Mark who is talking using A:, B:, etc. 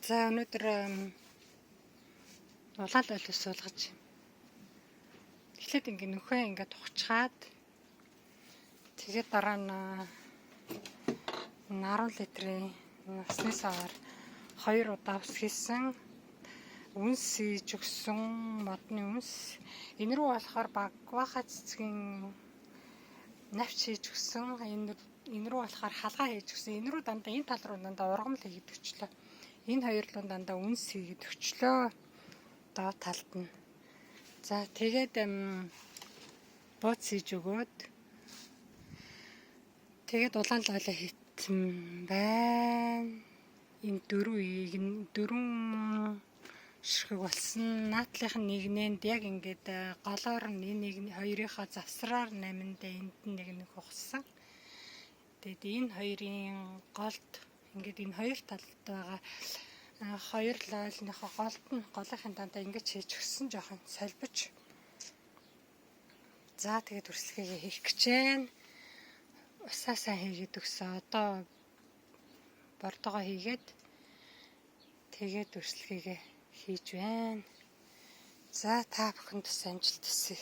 A: За өнөөдөр улаан лойлоос суулгаж. Эхлээд ингээ нөхөө ингээ тухчгаад тэгээд дараа нь 10 литрийн насны саваар 2 удаа ус хийсэн. Үнс хийж өгсөн, модны үнс. Энэ рүү болохоор багваахаа цэцгийн навч хийж өгсөн. Энэ рүү болохоор халгаа хийж өгсөн. Энэ рүү дандаа энэ тал руу дандаа ургамал хийгээд өчлөө. Энэ хоёр руу дандаа үнс хийгээд өчлөө. Доод талд нь. За тэгээд бууц хийж өгөөд тэгээд улаан лойлоо хийсэн байна. Энэ дөрвөн ширхэг болсон. Наадлынх нь нэгнэнд яг ингээд голоор нь энэ хоёрынхаа завсраар 8-нд энд нэг ухсан. Тэгээд энэ хоёрын голд ингээд энэ хоёр талд байгаа хоёр лойлныхоо голынхын дандаа ингэж хийж өгсөн жоохон солбож. За тэгээд үрслэгээ хийх гэж байна. Усаасаа хийгээд өгсөн. Одоо бордогоо хийгээд тэгээд үрслэгээ хийж байна. За та бүхэнд бас амжилт хүсье.